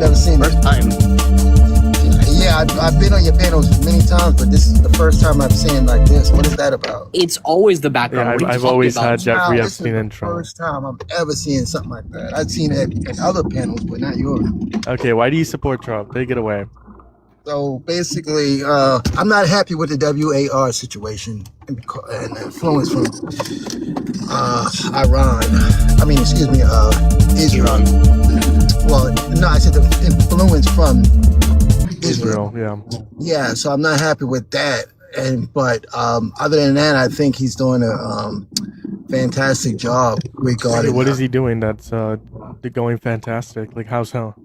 never seen it. First time. Yeah, I've been on your panels many times, but this is the first time I've seen like this. What is that about? It's always the background. Yeah, What are you I've talking always about? had Jeffrey Wow, this is Epstein the intro. first time I'm ever seeing something like that. I've seen it in other panels, but not yours. Okay, why do you support Trump? Take it away. So basically, I'm not happy with the WAR situation and influence from Iran. I mean, excuse me, Israel. Iran. Well, no, I said the influence from Israel. Yeah. Yeah, so I'm not happy with that. But other than that, I think he's doing a fantastic job regarding. What is he doing that's going fantastic? Like, how's hell?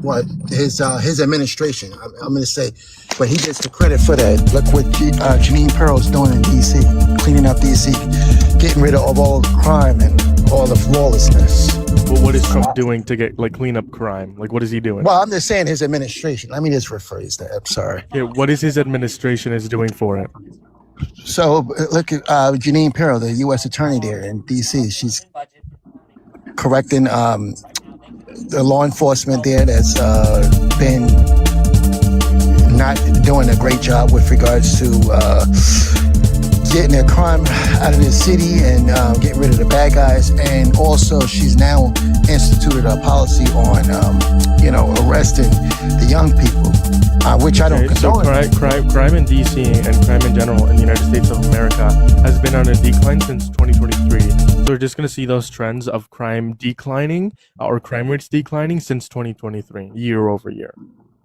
What his administration? I'm going to say, but he gets the credit for that. Look what Janine Pearl's doing in D.C., cleaning up D.C., getting rid of all the crime and all the lawlessness. Well, what is Trump doing to get clean up crime? Like, what is he doing? Well, I'm just saying his administration. Let me just rephrase that. I'm sorry. Yeah, what is his administration is doing for it? So look at Janine Pearl, the U.S. attorney there in D.C. She's correcting the law enforcement there that's been not doing a great job with regards to getting their crime out of the city and getting rid of the bad guys. And also, she's now instituted a policy on, arresting the young people, which I don't So condone. crime in D.C. and crime in general in the United States of America has been on a decline since 2023. So we're just going to see those trends of crime declining or crime rates declining since 2023, year over year.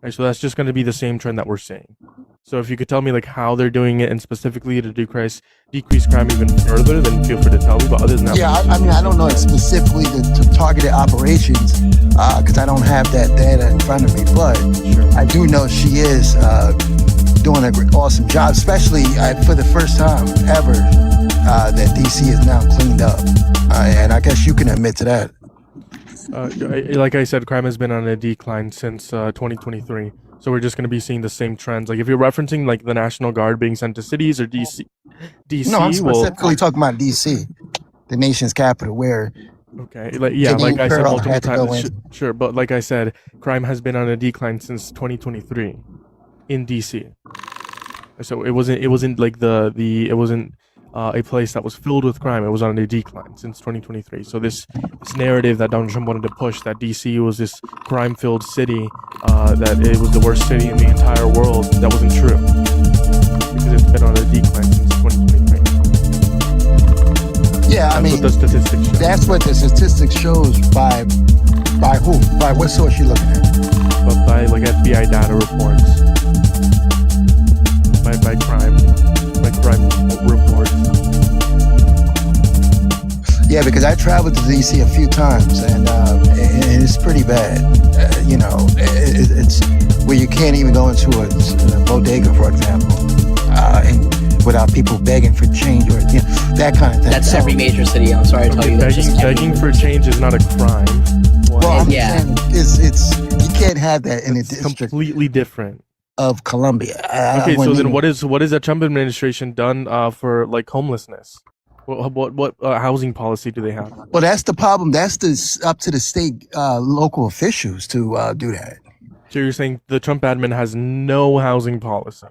Right, so that's just going to be the same trend that we're seeing. So if you could tell me how they're doing it and specifically to decrease crime even further, then feel free to tell me. But other than that, Yeah, I mean, I don't know specifically the targeted operations because I don't have that data in front of me, but I do know she is doing an awesome job, especially for the first time ever that DC is now cleaned up. And I guess you can admit to that. Like I said, crime has been on a decline since 2023. So we're just going to be seeing the same trends. Like if you're referencing the National Guard being sent to cities or DC. No, I'm specifically talking about DC, the nation's capital, where. Okay, like I said multiple times. Sure, but like I said, crime has been on a decline since 2023 in DC. So it wasn't it wasn't a place that was filled with crime. It was on a decline since 2023. So this narrative that Donald Trump wanted to push, that DC was this crime-filled city, that it was the worst city in the entire world, that wasn't true. Because it's been on a decline since 2023. Yeah, I mean, what the statistics show. That's what the statistics shows by who? By what source you looking at? But by FBI data reports. By crime reports. Yeah, because I traveled to DC a few times, and it's pretty bad. It's where you can't even go into a bodega, for example, and without people begging for change or that kind of thing. That's every major city. I'm sorry to tell you. Begging for change is not a crime. Well, I'm saying it's you can't have that in a district completely different of Columbia. Okay, so then what is the Trump administration done for homelessness? What housing policy do they have? Well, that's the problem. That's up to the state local officials to do that. So you're saying the Trump admin has no housing policy?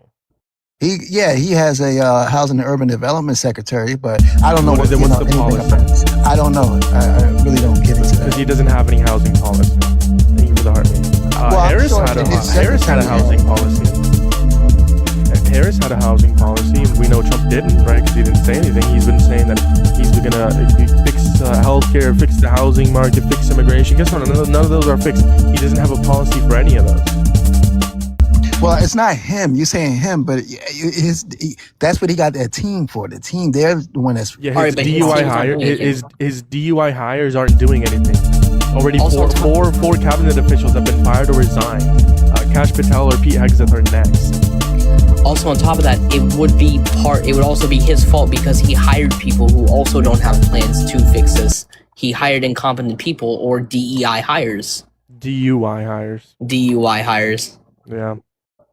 He has a housing and urban development secretary, but I don't know what's the policy. I don't know. I really don't get into that because he doesn't have any housing policy. Thank you for the heartbeat. Harris had a housing policy. Harris had a housing policy, and we know Trump didn't, right? Because he didn't say anything. He's been saying that he's gonna fix healthcare, fix the housing market, fix immigration. Guess what? None of those are fixed. He doesn't have a policy for any of those. Well, it's not him. You're saying him, but that's what he got that team for. The team, they're the one that's his DUI hires aren't doing anything. Already four cabinet officials have been fired or resigned. Kash Patel or Pete Hegseth are next. Also, on top of that, it would also be his fault because he hired people who also don't have plans to fix this. He hired incompetent people or DEI hires. DUI hires. Yeah.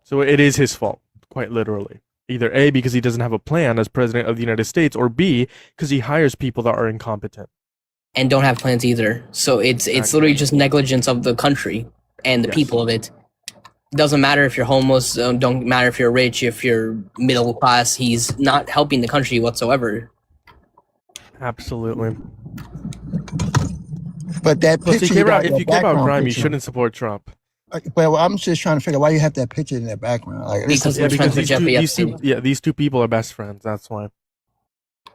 So it is his fault, quite literally. Either A, because he doesn't have a plan as president of the United States, or B, because he hires people that are incompetent. and don't have plans either. So it's literally just negligence of the country and the Yes. people of it. Doesn't matter if you're homeless, don't matter if you're rich, if you're middle class, he's not helping the country whatsoever. Absolutely. But that Plus, picture, if you care about crime, you shouldn't support Trump. Well, I'm just trying to figure out why you have that picture in that background. Like, Because Yeah, we're friends because with Jeffrey Epstein. these two people are best friends. That's why.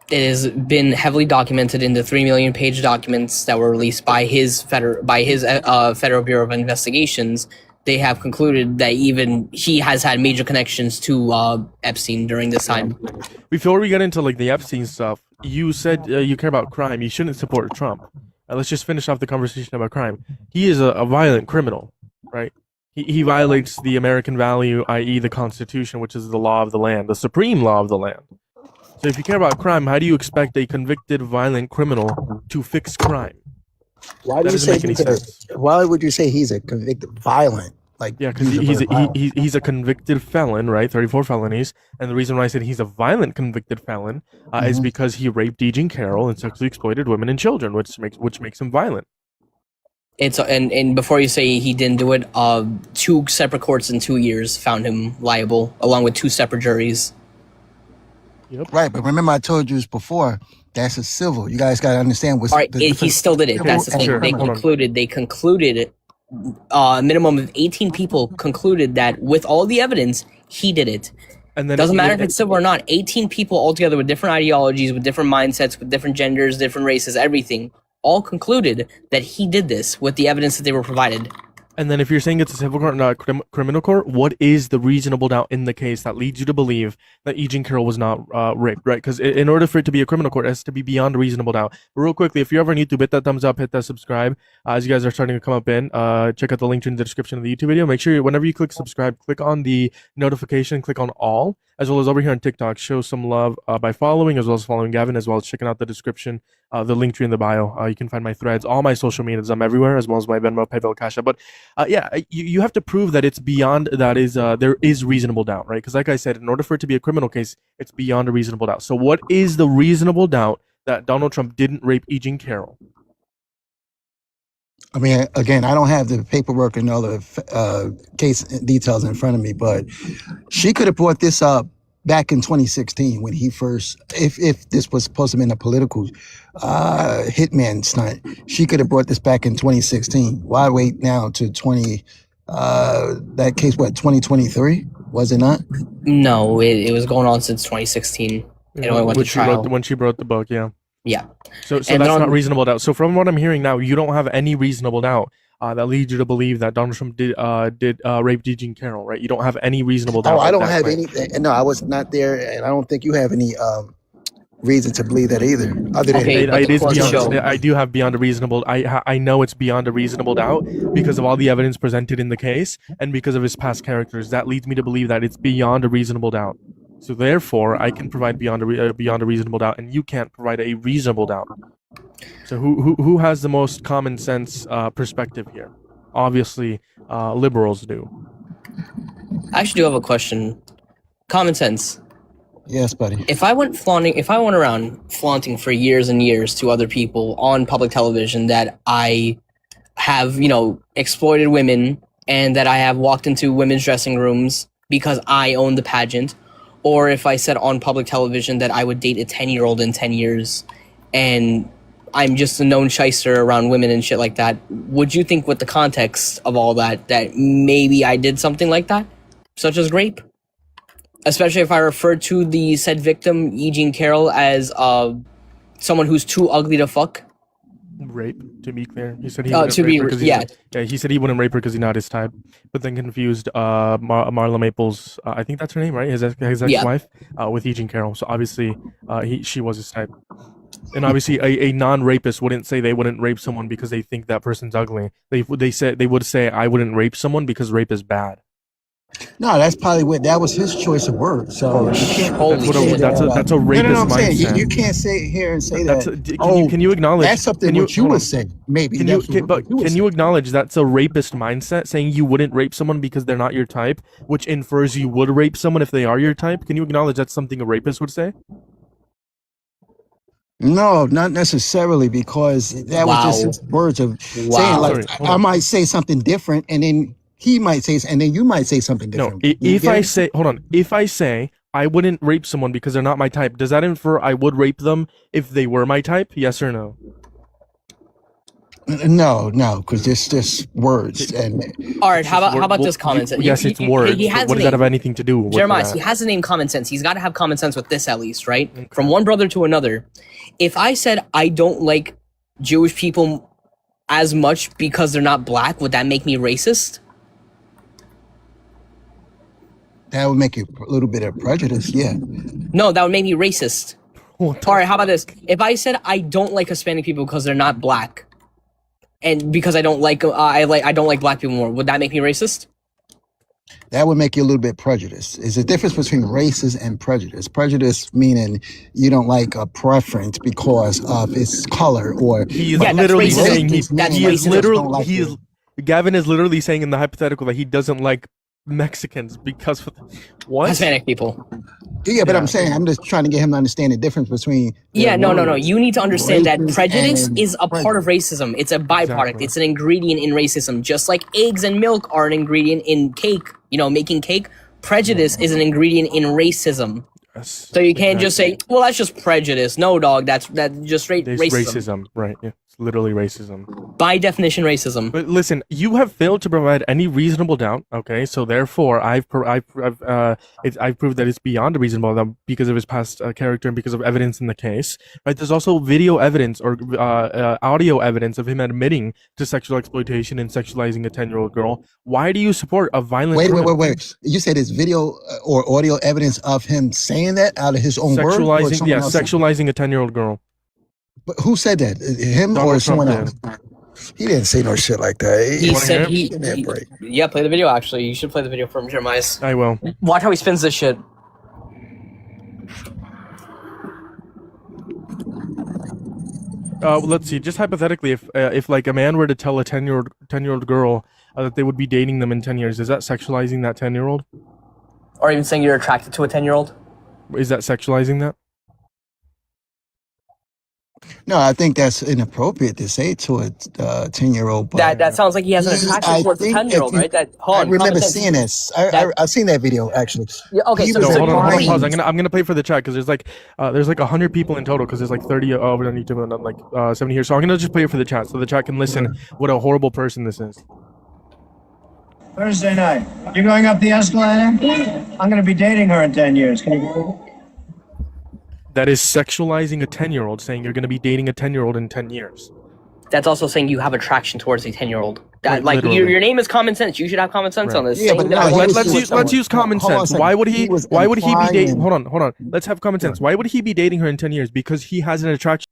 It has been heavily documented in the 3 million page documents that were released by his Federal Bureau of Investigations. They have concluded that even he has had major connections to Epstein during this time. Before we get into like the Epstein stuff, you said you care about crime. You shouldn't support Trump. Let's just finish off the conversation about crime. He is a violent criminal, right? He violates the American value, i.e., the Constitution, which is the law of the land, the supreme law of the land. So if you care about crime, how do you expect a convicted violent criminal to fix crime? Why That doesn't make any sense. Why would you say he's a convicted violent? Like, Yeah, because he's a convicted felon, right? 34 felonies. And the reason why I said he's a violent convicted felon is because he raped E. Jean Carroll and sexually exploited women and children, which makes him violent. It's and before you say he didn't do it, 2 separate courts in 2 years found him liable, along with 2 separate juries. Yep. Right, but remember I told you this before. That's a civil. You guys got to understand what's All right, he still did it. That's the thing. Sure, They hold on. concluded. A minimum of 18 people concluded that with all the evidence, he did it. And then Doesn't matter if it's civil or not. 18 people altogether with different ideologies, with different mindsets, with different genders, different races, everything, all concluded that he did this with the evidence that they were provided. And then if you're saying it's a civil court, not a criminal court, what is the reasonable doubt in the case that leads you to believe that E. Jean Carroll was not raped, right? Because in order for it to be a criminal court, it has to be beyond a reasonable doubt. But real quickly, if you're ever on YouTube, hit that thumbs up, hit that subscribe. As you guys are starting to come up in, check out the link in the description of the YouTube video. Make sure whenever you click subscribe, click on the notification, click on all, as well as over here on TikTok, show some love by following, as well as following Gavin, as well as checking out the description, the link tree in the bio. You can find my threads, all my social medias. I'm everywhere, as well as my Venmo, PayPal, Cash App. But yeah, you have to prove that it's beyond that is there is reasonable doubt, right? Because like I said, in order for it to be a criminal case, it's beyond a reasonable doubt. So what is the reasonable doubt that Donald Trump didn't rape E. Jean Carroll? I mean, again, I don't have the paperwork and all the case details in front of me, but she could have brought this up back in 2016 when he first, if this was supposed to be a political hitman stunt, she could have brought this back in 2016. Why wait now to that case, what, 2023? Was it not? No, it was going on since 2016. It only went to trial. When she wrote the book, yeah. Yeah. So that's not reasonable doubt. So from what I'm hearing now, you don't have any reasonable doubt that leads you to believe that Donald Trump did rape E. Jean Carroll, right? You don't have any reasonable doubt. Oh, I don't have any. No, I was not there, and I don't think you have any reason to believe that either. Other than Okay, it is beyond. I do have beyond a reasonable. I know it's beyond a reasonable doubt because of all the evidence presented in the case and because of his past characters. That leads me to believe that it's beyond a reasonable doubt. So therefore, I can provide beyond a reasonable doubt, and you can't provide a reasonable doubt. So who has the most common sense perspective here? Obviously, liberals do. I actually do have a question. Common sense. Yes, buddy. If I went around flaunting for years and years to other people on public television that I have, exploited women and that I have walked into women's dressing rooms because I own the pageant, or if I said on public television that I would date a 10-year-old in 10 years and I'm just a known shyster around women and shit like that, would you think with the context of all that maybe I did something like that? Such as rape? Especially if I referred to the said victim, E. Jean Carroll, as someone who's too ugly to fuck? Rape, to be clear. He said he wouldn't rape her because he said he wouldn't rape her because he's not his type, but then confused Marla Maples, I think that's her name, right? His ex-wife, with E. Jean Carroll. So obviously, she was his type. And obviously, a non-rapist wouldn't say they wouldn't rape someone because they think that person's ugly. They would say I wouldn't rape someone because rape is bad. No, that's probably that was his choice of words. So you can't, that's a rapist mindset. You can't say here and say can you acknowledge that's something you would say? Maybe. Can you acknowledge that's a rapist mindset, saying you wouldn't rape someone because they're not your type, which infers you would rape someone if they are your type? Can you acknowledge that's something a rapist would say? No, not necessarily, because that was just his words of saying, like, Sorry, I might say something different, and then he might say, and then you might say something No, different. if I say, hold on, if I say I wouldn't rape someone because they're not my type, does that infer I would rape them if they were my type? Yes or no? No, because it's just words. And All right, how about this common sense? Yes, it's words. He has What does that have anything to do with Jeremiah, that? he has the name common sense. He's got to have common sense with this at least, right? Okay. From one brother to another. If I said I don't like Jewish people as much because they're not black, would that make me racist? That would make it a little bit of prejudice, yeah. No, that would make me racist. All right, how about this? If I said I don't like Hispanic people because they're not black, and because I don't like I don't like black people more, would that make me racist? That would make you a little bit prejudiced. There's a difference between races and prejudice. Prejudice meaning you don't like a preference because of its color, or he is literally saying racism. Gavin is literally saying in the hypothetical that he doesn't like Mexicans because of what? Hispanic people. Yeah, but I'm saying, I'm just trying to get him to understand the difference between. No. You need to understand that prejudice is a part of racism. It's a byproduct. Exactly. It's an ingredient in racism. Just like eggs and milk are an ingredient in cake, making cake. Prejudice is an ingredient in racism. Yes, so you can't just say, well, that's just prejudice. No, dog, that's just racism. Racism, right. Yeah. It's literally racism. By definition, racism. But listen, you have failed to provide any reasonable doubt. Okay, so therefore, I've proved that it's beyond a reasonable doubt because of his past character and because of evidence in the case. Right? There's also video evidence or audio evidence of him admitting to sexual exploitation and sexualizing a 10-year-old girl. Why do you support a violent? Wait! You said it's video or audio evidence of him saying that out of his own word? Sexualizing a 10-year-old girl. But who said that? Him Donald or someone else? He didn't say no shit like that. He said yeah, play the video, actually. You should play the video from Jeremiah. I will. Watch how he spins this shit. Let's see. Just hypothetically, if like a man were to tell a 10-year-old girl that they would be dating them in 10 years, is that sexualizing that 10-year-old? Or even saying you're attracted to a 10-year-old? Is that sexualizing that? No, I think that's inappropriate to say to a 10-year-old. That sounds like he has an attraction towards a 10-year-old, right? I remember seeing this. I've seen that video actually. Yeah, okay, hold on, pause. I'm gonna play for the chat because there's like 100 people in total because there's like 30 over on YouTube and like 70 here. So I'm gonna just play it for the chat so the chat can listen. What a horrible person this is. Thursday night, you're going up the escalator? I'm gonna be dating her in 10 years. Can you? That is sexualizing a 10-year-old, saying you're going to be dating a 10-year-old in 10 years. That's also saying you have attraction towards a 10-year-old. Like your name is common sense. You should have common sense on this. Yeah, but let's use common sense. Why would he be dating? Hold on. Let's have common sense. Why would he be dating her in 10 years? Because he has an attraction